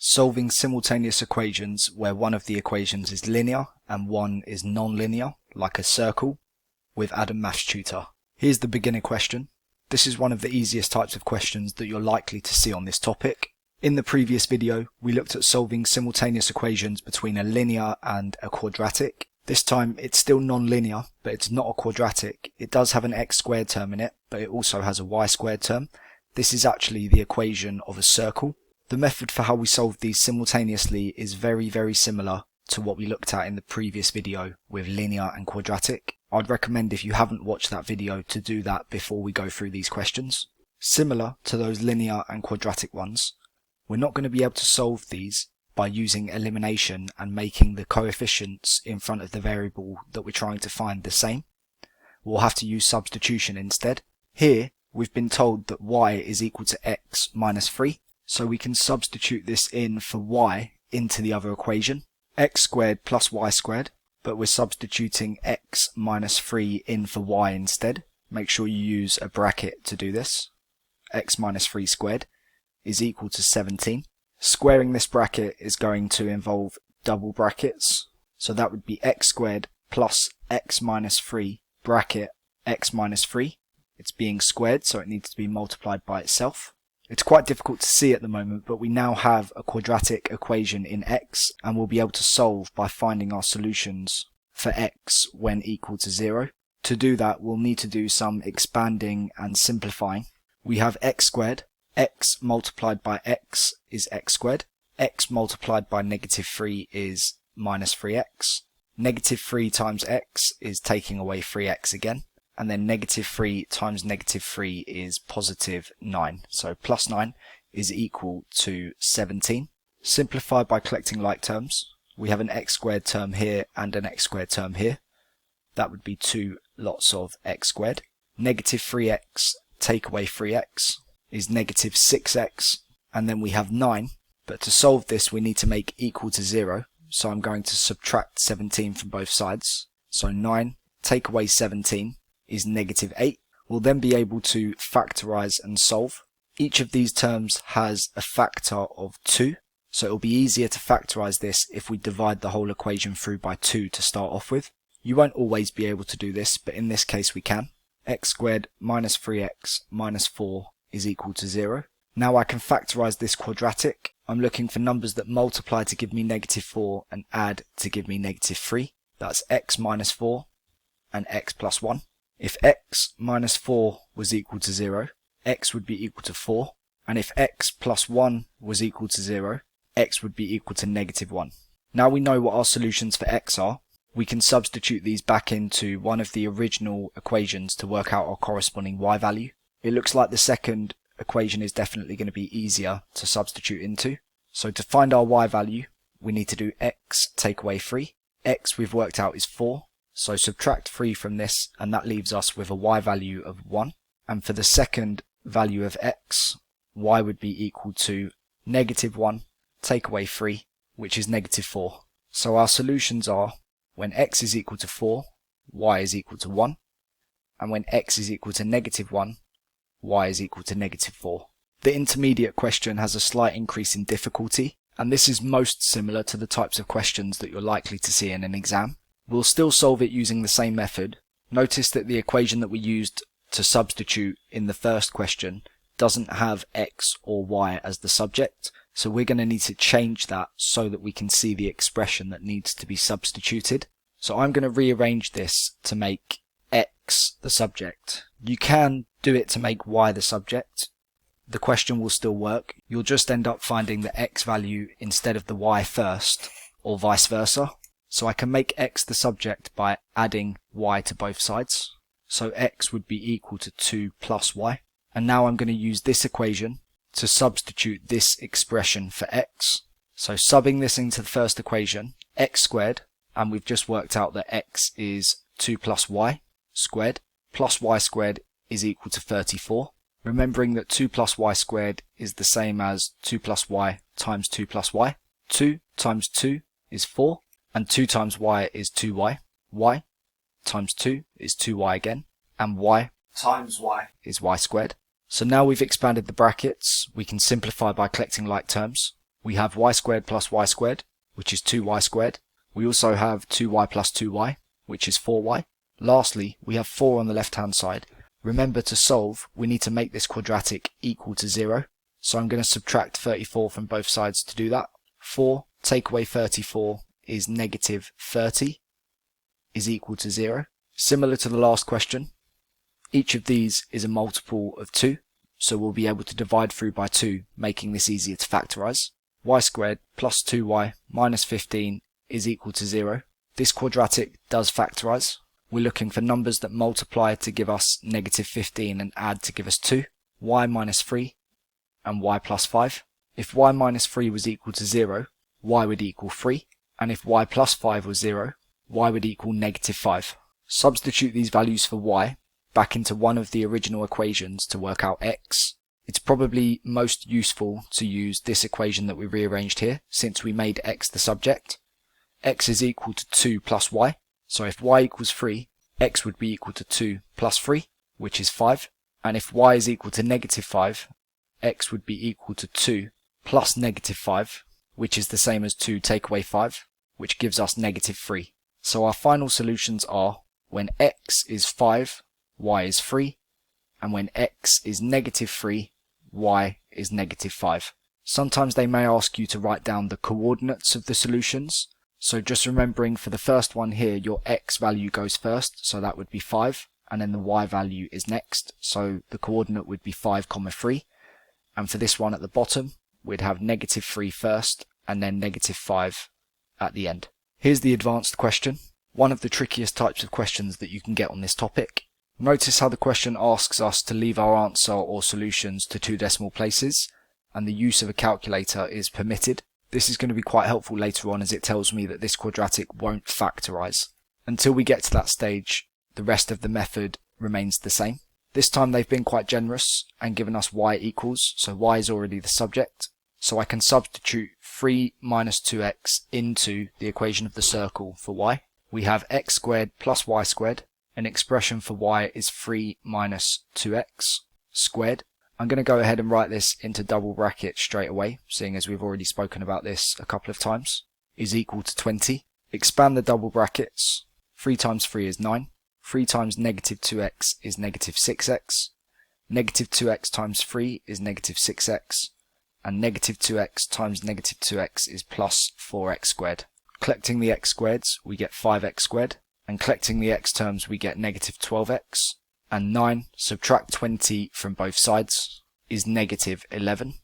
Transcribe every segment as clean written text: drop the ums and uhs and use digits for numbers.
solving simultaneous equations where one of the equations is linear and one is non-linear, like a circle, with Adam Maths Tutor. Here's the beginner question. This is one of the easiest types of questions that you're likely to see on this topic. In the previous video, we looked at solving simultaneous equations between a linear and a quadratic. This time it's still non-linear, but it's not a quadratic. It does have an x squared term in it, but it also has a y squared term. This is actually the equation of a circle. The method for how we solve these simultaneously is very similar to what we looked at in the previous video with linear and quadratic. I'd recommend, if you haven't watched that video, to do that before we go through these questions. Similar to those linear and quadratic ones, we're not going to be able to solve these by using elimination and making the coefficients in front of the variable that we're trying to find the same. We'll have to use substitution instead. Here we've been told that y is equal to x minus 3, so we can substitute this in for y into the other equation, x squared plus y squared, but we're substituting x minus 3 in for y instead. Make sure you use a bracket to do this. X minus 3 squared is equal to 17. Squaring this bracket is going to involve double brackets, so that would be x squared plus x minus 3 bracket x minus 3. It's being squared, so it needs to be multiplied by itself. It's quite difficult to see at the moment, but we now have a quadratic equation in x, and we'll be able to solve by finding our solutions for x when equal to 0. To do that, we'll need to do some expanding and simplifying. We have x squared. X multiplied by x is x squared. X multiplied by negative 3 is minus 3x. Negative 3 times x is taking away 3x again. And then negative 3 times negative 3 is positive 9. So plus 9 is equal to 17. Simplify by collecting like terms. We have an x squared term here and an x squared term here. That would be 2 lots of x squared. Negative 3x take away 3x is negative 6x, and then we have 9, but to solve this we need to make equal to 0, so I'm going to subtract 17 from both sides. So 9 take away 17 is negative 8. We'll then be able to factorize and solve. Each of these terms has a factor of 2, so it'll be easier to factorize this if we divide the whole equation through by 2 to start off with. You won't always be able to do this, but in this case we can. X squared minus 3x minus 4 is equal to 0. Now I can factorize this quadratic. I'm looking for numbers that multiply to give me negative 4 and add to give me negative 3. That's x minus 4 and x plus 1. If x minus 4 was equal to 0, x would be equal to 4. And if x plus 1 was equal to 0, x would be equal to negative 1. Now we know what our solutions for x are. We can substitute these back into one of the original equations to work out our corresponding y value. It looks like the second equation is definitely going to be easier to substitute into. So to find our y value, we need to do x take away 3. X we've worked out is 4. So subtract 3 from this, and that leaves us with a y value of 1. And for the second value of x, y would be equal to negative 1 take away 3, which is negative 4. So our solutions are when x is equal to 4, y is equal to 1. And when x is equal to negative 1, y is equal to negative 4. The intermediate question has a slight increase in difficulty, and this is most similar to the types of questions that you're likely to see in an exam. We'll still solve it using the same method. Notice that the equation that we used to substitute in the first question doesn't have x or y as the subject, so we're going to need to change that so that we can see the expression that needs to be substituted. So I'm going to rearrange this to make x the subject. You can do it to make y the subject. The question will still work. You'll just end up finding the x value instead of the y first, or vice versa. So I can make x the subject by adding y to both sides. So x would be equal to 2 plus y. And now I'm going to use this equation to substitute this expression for x. So subbing this into the first equation, x squared, and we've just worked out that x is 2 plus y squared, plus y squared is equal to 34. Remembering that 2 plus y squared is the same as 2 plus y times 2 plus y. 2 times 2 is 4, and 2 times y is 2y. Y times 2 is 2y again, and y times y is y squared. So now we've expanded the brackets, we can simplify by collecting like terms. We have y squared plus y squared, which is 2y squared. We also have 2y plus 2y, which is 4y. Lastly, we have 4 on the left-hand side. Remember, to solve, we need to make this quadratic equal to 0. So I'm going to subtract 34 from both sides to do that. 4 take away 34 is negative 30, is equal to 0. Similar to the last question, each of these is a multiple of 2, so we'll be able to divide through by 2, making this easier to factorise. Y squared plus 2y minus 15 is equal to 0. This quadratic does factorise. We're looking for numbers that multiply to give us negative 15 and add to give us 2, y minus 3 and y plus 5. If y minus 3 was equal to 0, y would equal 3, and if y plus 5 was 0, y would equal negative 5. Substitute these values for y back into one of the original equations to work out x. It's probably most useful to use this equation that we rearranged here, since we made x the subject. X is equal to 2 plus y, so if y equals 3, x would be equal to 2 plus 3, which is 5, and if y is equal to negative 5, x would be equal to 2 plus negative 5, which is the same as 2 take away 5, which gives us negative 3. So our final solutions are when x is 5, y is 3, and when x is negative 3, y is negative 5. Sometimes they may ask you to write down the coordinates of the solutions. So just remembering for the first one here, your x value goes first, so that would be 5, and then the y value is next, so the coordinate would be 5, 3. And for this one at the bottom, we'd have negative 3 first, and then negative 5 at the end. Here's the advanced question, one of the trickiest types of questions that you can get on this topic. Notice how the question asks us to leave our answer or solutions to 2 decimal places, and the use of a calculator is permitted. This is going to be quite helpful later on, as it tells me that this quadratic won't factorise. Until we get to that stage, the rest of the method remains the same. This time they've been quite generous and given us y equals, so y is already the subject. So I can substitute 3 minus 2x into the equation of the circle for y. We have x squared plus y squared. An expression for y is 3 minus 2x squared. I'm going to go ahead and write this into double brackets straight away, seeing as we've already spoken about this a couple of times, is equal to 20. Expand the double brackets. 3 times 3 is 9. 3 times negative 2x is negative 6x. Negative 2x times 3 is negative 6x. And negative 2x times negative 2x is plus 4x squared. Collecting the x squareds, we get 5x squared. And collecting the x terms, we get negative 12x. And 9, subtract 20 from both sides, is negative 11.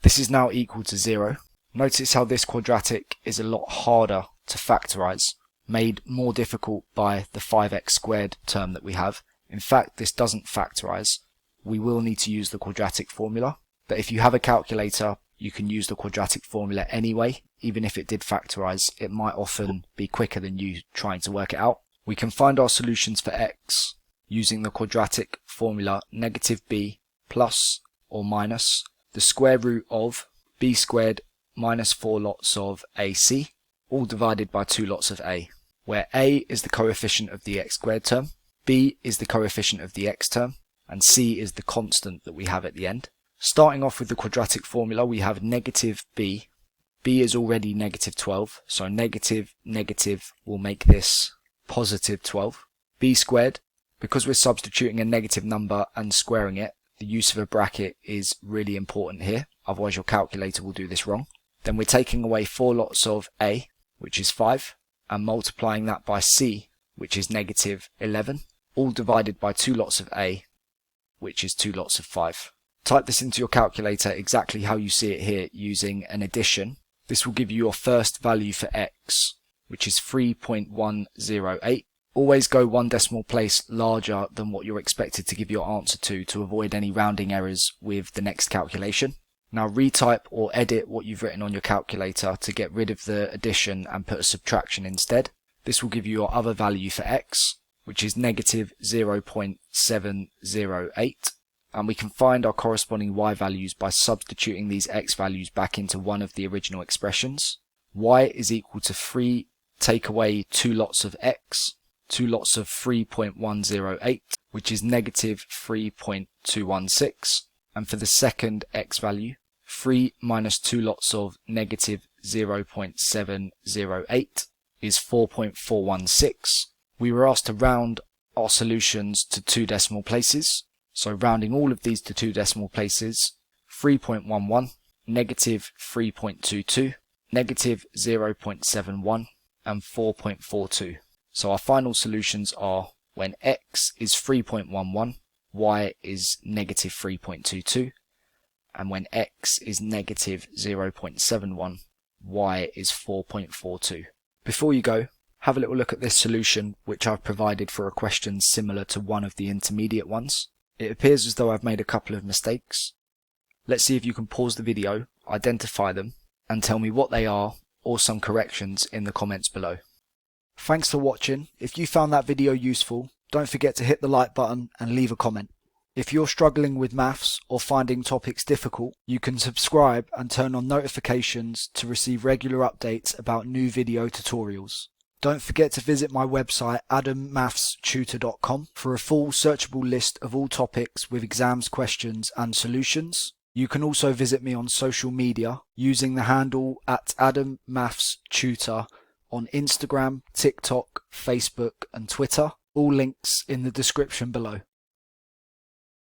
This is now equal to 0. Notice how this quadratic is a lot harder to factorise, made more difficult by the 5x squared term that we have. In fact, this doesn't factorise. We will need to use the quadratic formula, but if you have a calculator, you can use the quadratic formula anyway. Even if it did factorise, it might often be quicker than you trying to work it out. We can find our solutions for x using the quadratic formula negative b plus or minus the square root of b squared minus 4 lots of ac, all divided by 2 lots of a, where a is the coefficient of the x squared term, b is the coefficient of the x term, and c is the constant that we have at the end. Starting off with the quadratic formula, we have negative b. b is already negative 12, so negative will make this positive 12. b squared, because we're substituting a negative number and squaring it, the use of a bracket is really important here, otherwise your calculator will do this wrong. Then we're taking away 4 lots of a, which is 5, and multiplying that by c, which is negative 11, all divided by 2 lots of a, which is 2 lots of 5. Type this into your calculator exactly how you see it here using an addition. This will give you your first value for x, which is 3.108. Always go 1 decimal place larger than what you're expected to give your answer to avoid any rounding errors with the next calculation. Now retype or edit what you've written on your calculator to get rid of the addition and put a subtraction instead. This will give you your other value for x, which is negative 0.708. And we can find our corresponding y values by substituting these x values back into one of the original expressions. Y is equal to 3 take away 2 lots of x, 2 lots of 3.108, which is negative 3.216. And for the second x value, 3 minus 2 lots of negative 0.708 is 4.416. We were asked to round our solutions to 2 decimal places. So rounding all of these to 2 decimal places, 3.11, negative 3.22, negative 0.71, and 4.42. So our final solutions are when x is 3.11, y is negative 3.22, and when x is negative 0.71, y is 4.42. Before you go, have a little look at this solution which I've provided for a question similar to one of the intermediate ones. It appears as though I've made a couple of mistakes. Let's see if you can pause the video, identify them, and tell me what they are or some corrections in the comments below. Thanks for watching. If you found that video useful, don't forget to hit the like button and leave a comment. If you're struggling with maths or finding topics difficult, you can subscribe and turn on notifications to receive regular updates about new video tutorials. Don't forget to visit my website adamonlinetutoring.com for a full searchable list of all topics with exams, questions and solutions. You can also visit me on social media using the handle @AdamMathsTutor on Instagram, TikTok, Facebook and Twitter. All links in the description below.